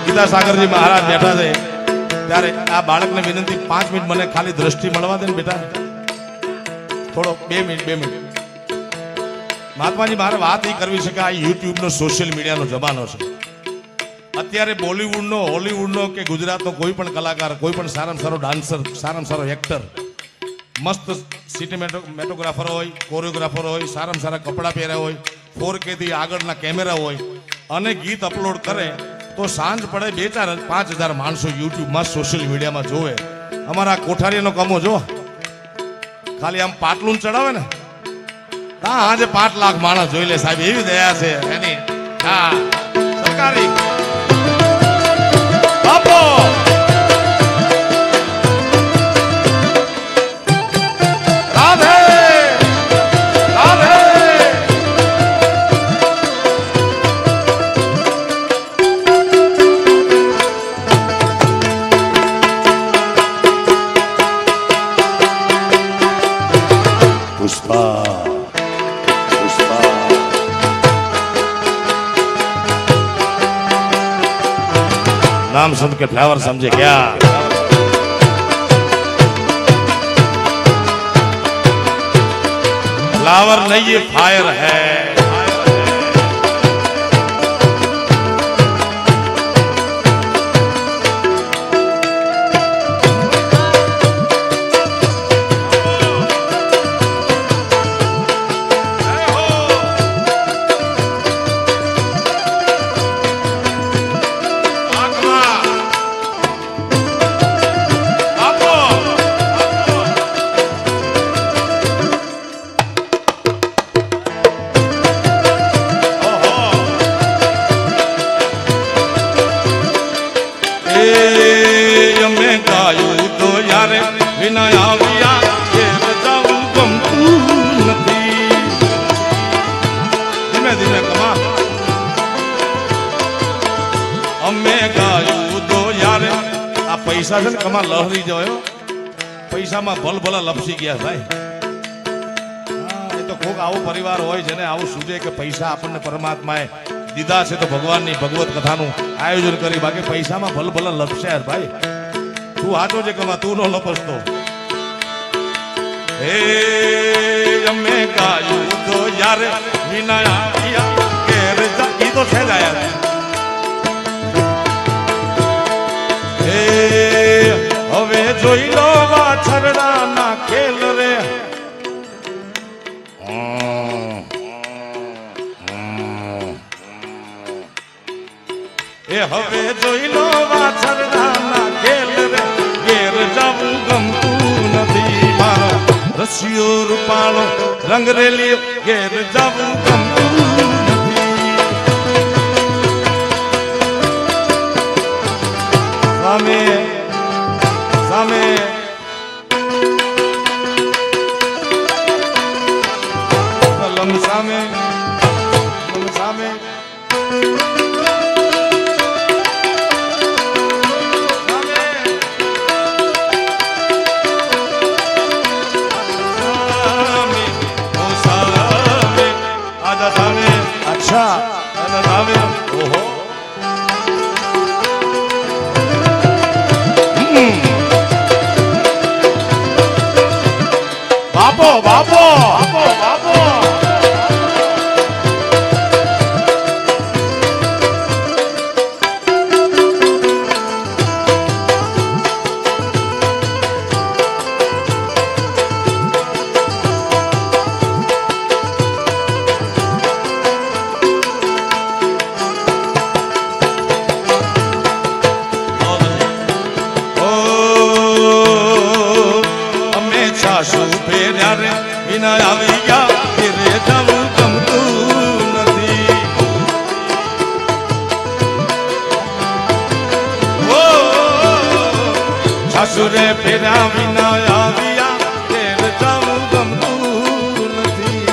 વિદ્યાસાગરજી મહારાજ બેઠા છે ત્યારે આ બાળકને વિનંતી 5 મિનિટ મને ખાલી દ્રષ્ટિ મળવા દે ને બેટા, થોડો 2 મિનિટ. મહાત્માજી મારે વાત એ કરવી છે કે આ યુટ્યુબ નો સોશિયલ મીડિયાનો જમાનો છે. અત્યારે બોલિવૂડનો, હોલીવુડનો કે ગુજરાતનો કોઈ પણ કલાકાર, કોઈ પણ સારામાં સારો ડાન્સર, સારામાં સારો એક્ટર, મસ્ત સિનેમેટોગ્રાફર હોય, કોરિયોગ્રાફર હોય, સારામાં સારા કપડાં પહેર્યા હોય, 4K થી આગળના કેમેરા હોય અને ગીત અપલોડ કરે તો સાંજ પડે 2-4-5 હજાર માણસો યુટ્યુબમાં સોશિયલ મીડિયામાં જોવે. અમારા કોઠારીનો કમો જો, ખાલી આમ પાટલું ચડાવે ને હા આજે 5 લાખ માણસ જોઈ લે સાહેબ, એવી દયા છે એની. હા સરકારી બાપો રાધે રાધે. પુષ્પા नाम सुन के फ्लावर समझे क्या? फ्लावर नहीं ये फायर है. પૈસા છે ને કમા લહરી જોયો, પૈસામાં ભલભલા લપસી ગયા ભાઈ. એ તો કોક આવો પરિવાર હોય જેને આવું સૂજે કે પૈસા આપણને પરમાત્માએ દીધા છે તો ભગવાનની ભગવત કથાનું આયોજન કરી, બાકી પૈસામાં ભલભલા લપસ્યા ભાઈ. તું હાચો છે કમા, તું નો લપસતો. હે અમે ગાયું તો યારે વિના આયા ઘેર જા, ઈ તો છે જ આયા. હવે જોઈ લો વાછરડા ના ખેલ રે, એ હવે જોઈ લો વાછરડા ના ખેલ રે, ઘેર જવું ગમતું નથી મારો રસિયો રૂપાળો રંગરેલી, ઘેર જવું ગમતું નથી. સામે સામે લમ સામે લમ સામે આજા સામે. અચ્છા સામે. ઓહો બાપો બાપો બાપો. વિના આવી ગયા ઘેરે જવું ગમતું નથી. ઓ સાસુરે ફેર્યા વિના આવ્યા ઘેર જવું ગમતું નથી.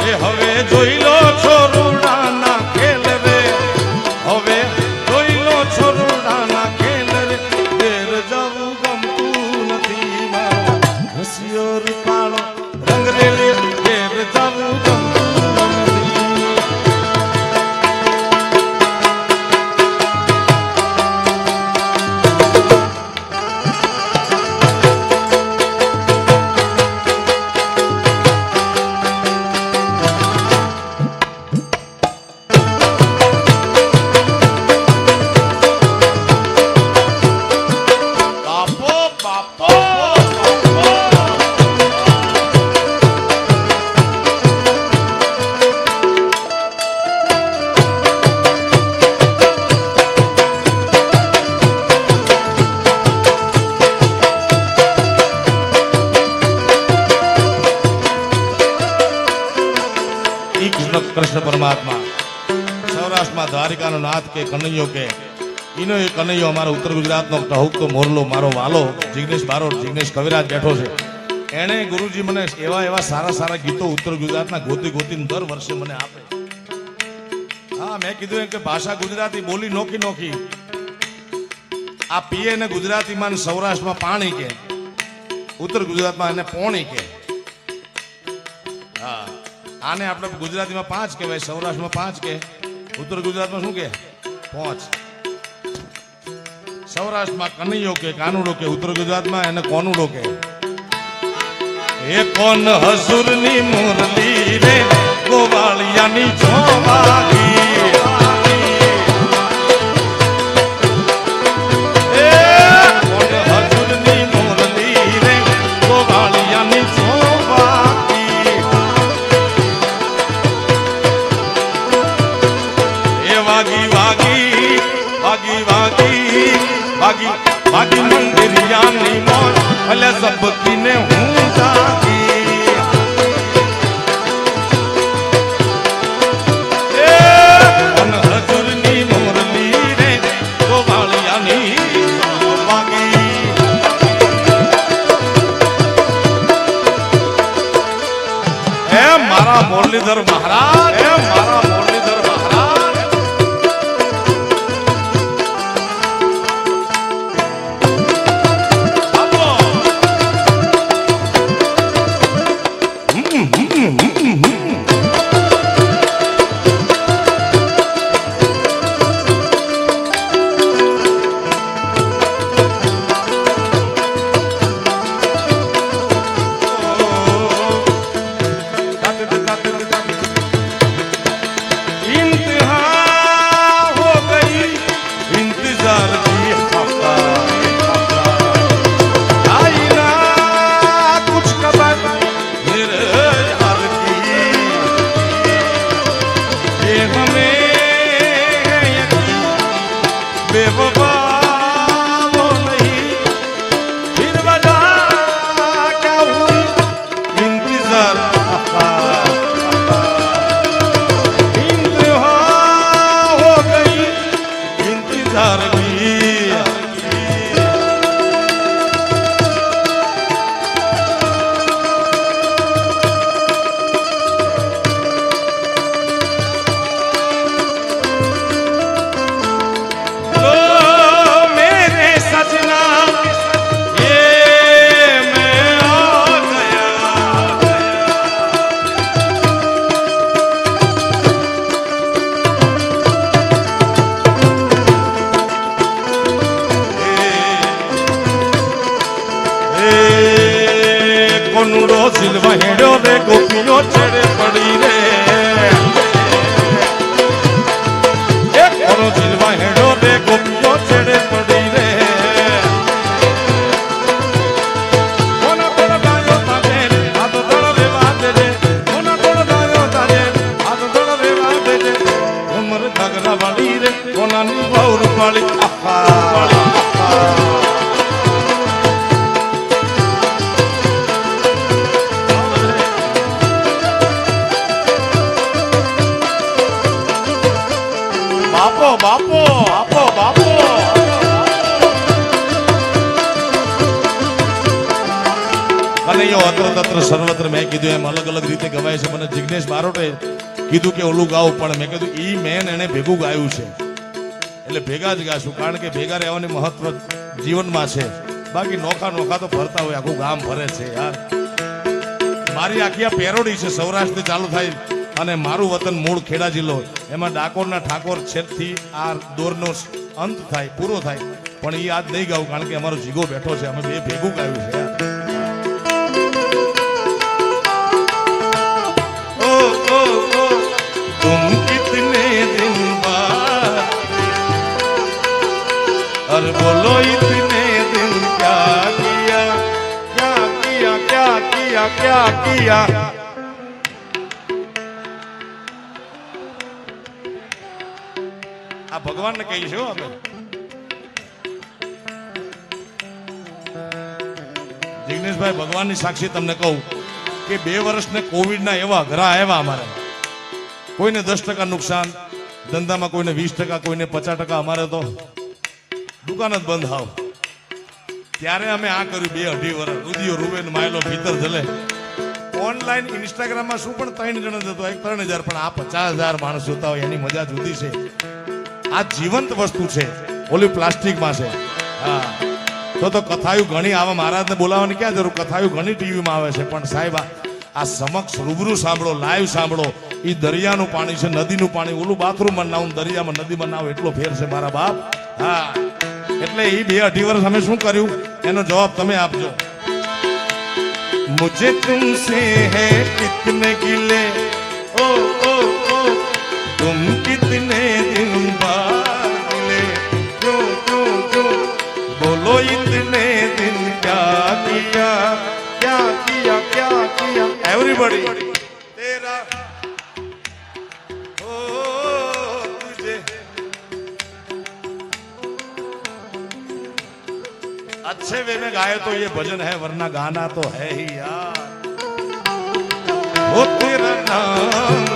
એ હવે જોઈ લો છોરુડા ના ખેલ રે, હવે જોઈ લો છોરુડા ના ખેલ રે, ઘેર જવું ગમતું નથી મારો રસિયો રૂપાળો રંગરેલી, ઘેર જવું ગમતું નથી. ઈ કૃષ્ણ પરમાત્મા સૌરાષ્ટ્રમાં દ્વારિકાનો નાથ કે કનૈયો કે ઈનો એ કનૈયો અમારા ઉત્તર ગુજરાતનો ટહુકતો મોરલો મારો વાલો જિગ્નેશ બારોટ જિગ્નેશ કવિરાજ બેઠો છે. એણે ગુરુજી મને એવા એવા સારા સારા ગીતો ઉત્તર ગુજરાતના ગોતી ગોતીને દર વર્ષે મને આપે. હા, મેં કીધું એમ કે ભાષા ગુજરાતી બોલી નોખી નોખી. આ પીએ ને ગુજરાતીમાં ને સૌરાષ્ટ્રમાં પાણી કે, ઉત્તર ગુજરાતમાં એને પોણી કે. હા, આને આપણે ગુજરાતીમાં 5 કહેવાય, સૌરાષ્ટ્રમાં 5 કે, ઉત્તર ગુજરાતમાં શું કે 5. સૌરાષ્ટ્રમાં કનૈયો કે કાનુડો કે, ઉત્તર ગુજરાતમાં એને કોનુડો કે. એ કોન હસુરની મુરલી રે ગોવાળિયાની ચોમાગી, એ કોન હસુરની મુરલી રે ગોવાળિયાની ચોમાગી. એ વાગી વાગી વાગી વાગી વાગી વાગી મંદિરિયાની મોજ ભલે સબકીને હું જાગી. એ કોન હજુરની મુરલી રે ગોવાળિયાની વાગી. એ મારા મુરલીધર મહારાજ, એ મારા મુરલીધર મહારાજ. હેડ્યો રે ગોપીઓ છેડે પડી રે, એક કોનો જીલવા હેડ્યો રે ગોપીઓ છેડે પડી રે. કોના કોણ ગાયો તાજે આ તો દળ રેવા દેજે, કોના કોણ ગાયો તાજે આ તો દળ રેવા દેજે. ઉમર ઘગરા વાળી રે કોનાની બહુર વાળી આખા. બાપો બાપો બાપો બાપો કનૈયો અત્ર તત્ર સર્વત્ર. મેં કીધું એમ અલગ અલગ રીતે ગવાય છે. મને જિગ્નેશ બારોટે કીધું કે ઓલું ગાવું, પણ મેં કીધું ઈ મેન એને ભેગું ગાયું છે એટલે ભેગા જ ગાશું, કારણ કે ભેગા રહેવાની મહત્વ જીવનમાં છે. બાકી નોખા નોખા તો ફરતા હોય, આખું ગામ ફરે છે યાર. મારી આખી આ પેરોડી છે, સૌરાષ્ટ્રથી ચાલુ થાય અને મારું વતન મૂળ ખેડા જિલ્લો, એમાં ડાકોરના ઠાકોર છેદથી આ દોરનો અંત થાય, પૂરો થાય. પણ એ આજ નહીં ગાવું, કારણ કે અમારો જીગો બેઠો છે, અમે બે ભેગું ગાયું છે. ઓ ઓ ઓ તુમ કિતને દિન બાદ और बोलो इतने दिन क्या किया क्या किया क्या किया क्या किया. આ ભગવાનને કહીશું આપણે. જિગ્નેશભાઈ, ભગવાનની સાક્ષી તમને કહું કે 2 વર્ષને કોવિડના એવા ઘરા આવ્યા અમારે કોઈને 10% નુકસાન, ધંધામાં કોઈને 20%, કોઈને 50%. અમારે તો દુકાન જ બંધ હાવ. ત્યારે અમે આ કર્યું 2-2.5 વર્ષ. રુદિયો રૂવે ને માયલો ભીતર જલે. ઓનલાઈન ઇન્સ્ટાગ્રામમાં શું પણ 3 જણા જતો, 3,000, પણ આ 50,000 માણસ જોતા હોય એની મજા જુદી છે. આ જીવંત વસ્તુ છે, ઓલી પ્લાસ્ટિકમાં છે. હા, તો કથાયું ઘણી આવે. મહારાજને બોલાવવાની ક્યાં જરૂર? કથાયું ઘણી ટીવીમાં આવે છે, પણ સાહેબ આ સમક્ષ રૂબરૂ સાંભળો, લાઈવ સાંભળો. એ દરિયાનું પાણી છે, નદીનું પાણી. ઓલું બાથરૂમમાં નાવું, દરિયામાં નદીમાં નાવું, એટલો ફેર છે મારા બાપ. હા, એટલે એ 2-2.5 વર્ષ અમે શું કર્યું એનો જવાબ તમે આપજો. मुझे तुमसे है कितने गिले, ओ ओ ओ तुम कितने दिन बाद मिले, क्यों क्यों क्यों बोलो इतने दिन क्या किया, क्या किया, क्या किया. एवरीबॉडी तेरा ओ तुझे अच्छे वे में गाए तो ये भजन है, वरना गाना तो है ही यार. वो तेरा नाम